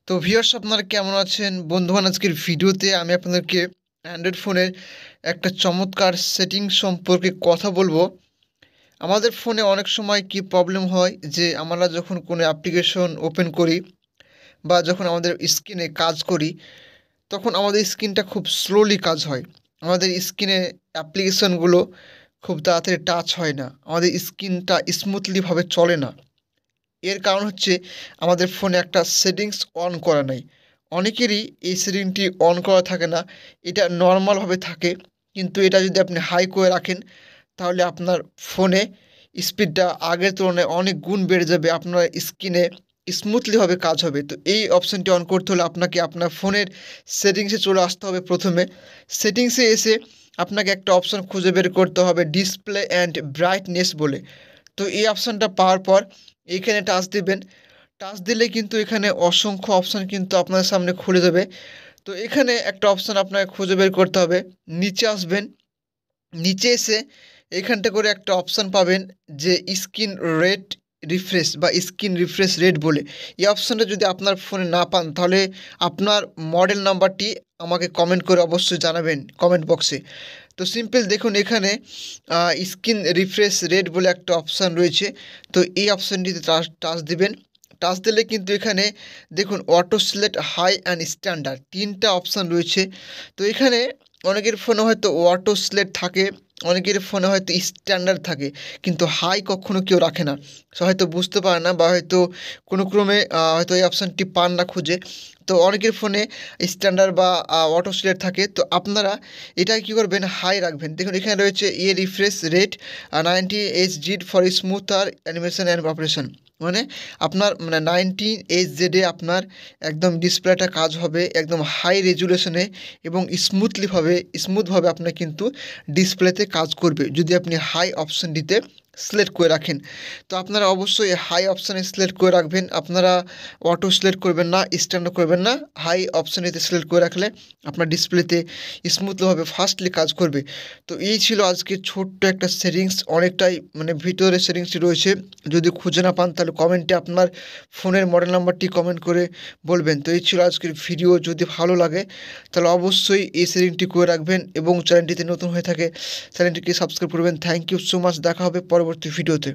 তো ভিউয়ার্স আপনারা কেমন আছেন বন্ধুগণ? আজকের ভিডিওতে আমি আপনাদেরকে অ্যান্ড্রয়েড ফোনের একটা চমৎকার সেটিং সম্পর্কে কথা বলবো। আমাদের ফোনে অনেক সময় কি প্রবলেম হয় যে আমরা যখন কোনো অ্যাপ্লিকেশন ওপেন করি বা যখন আমাদের স্ক্রিনে কাজ করি, তখন আমাদের স্ক্রিনটা খুব স্লোলি কাজ হয়। আমাদের স্ক্রিনে অ্যাপ্লিকেশনগুলো খুব তাড়াতাড়ি টাচ হয় না। আমাদের স্ক্রিনটা স্মুথলিভাবে চলে না। এর কারণ হচ্ছে আমাদের ফোনে একটা সেটিংস অন করা নাই। অনেকেরই এই সেটিংটি অন করা থাকে না। এটা নরমালভাবে থাকে। কিন্তু এটা যদি আপনি হাই করে রাখেন, তাহলে আপনার ফোনে স্পিডটা আগের তুলনায় অনেক গুণ বেড়ে যাবে। আপনার স্ক্রিনে স্মুথলিভাবে কাজ হবে। তো এই অপশনটি অন করতে হলে আপনাকে আপনার ফোনের সেটিংসে চলে আসতে হবে প্রথমে। সেটিংসে এসে আপনাকে একটা অপশন খুঁজে বের করতে হবে, ডিসপ্লে অ্যান্ড ব্রাইটনেস বলে। তো এই অপশানটা পাওয়ার পর এইখানে টাচ দিবেন। টাচ দিলে কিন্তু এখানে অসংখ্য অপশান কিন্তু আপনার সামনে খুলে যাবে। তো এখানে একটা অপশান আপনাকে খুঁজে বের করতে হবে। নিচে আসবেন, নিচে এসে এখানটা করে একটা অপশান পাবেন যে স্ক্রিন রেট রিফ্রেশ বা স্ক্রিন রিফ্রেশ রেট বলে। এই অপশানটা যদি আপনার ফোনে না পান, তাহলে আপনার মডেল নাম্বারটি আমাকে কমেন্ট করে অবশ্যই জানাবেন কমেন্ট বক্সে। তো সিম্পল দেখুন এখানে স্ক্রিন রিফ্রেশ রেট বলে একটা অপশান রয়েছে। তো এই অপশানটিতে টাচ টাচ দিবেন। টাচ দিলে কিন্তু এখানে দেখুন auto select high and standard ৩টা অপশান রয়েছে। তো এখানে অনেকের ফোনে হয়তো অটো সিলেক্ট থাকে, অনেকের ফোনে হয়তো স্ট্যান্ডার্ড থাকে, কিন্তু হাই কখনো কেউ রাখে না। সে হয়তো বুঝতে পারে না বা হয়তো কোনো ক্রমে হয়তো এই অপশানটি পান না খুঁজে। তো অনেকের ফোনে স্ট্যান্ডার্ড বা অটো সিলেক্ট থাকে। তো আপনারা এটা কী করবেন, হাই রাখবেন। দেখুন এখানে রয়েছে refresh rate 90 HD for smoother animation and operation. মানে আপনার 90 এইচজেডে আপনার একদম ডিসপ্লেটা কাজ হবে একদম হাই রেজুলেশনে এবং স্মুথভাবে আপনার কিন্তু ডিসপ্লেতে কাজ করবে যদি আপনি হাই অপশানটিতে সিলেক্ট করে রাখেন। তো আপনারা অবশ্যই হাই অপশানে সিলেক্ট করে রাখবেন। আপনারা অটো সিলেক্ট করবেন না, স্ট্যান্ডার্ড করবেন না। হাই অপশানেতে সিলেক্ট করে রাখলে আপনার ডিসপ্লেতে স্মুথভাবে ফাস্টলি কাজ করবে। তো এই ছিল আজকে ছোট্ট একটা সেটিংস, অনেকটাই ভিতরে সেটিংসটি রয়েছে। যদি খুঁজে না পান তাহলে কমেন্টে আপনার ফোনের মডেল নাম্বারটি কমেন্ট করে বলবেন। তো এই ছিল আজকের ভিডিও। যদি ভালো লাগে তাহলে অবশ্যই এই সেটিংটি করে রাখবেন এবং চ্যানেলটিতে নতুন হয়ে থাকে চ্যানেলটিকে সাবস্ক্রাইব করবেন। Thank you so much. দেখা হবে পরবর্তী ভিডিওতে।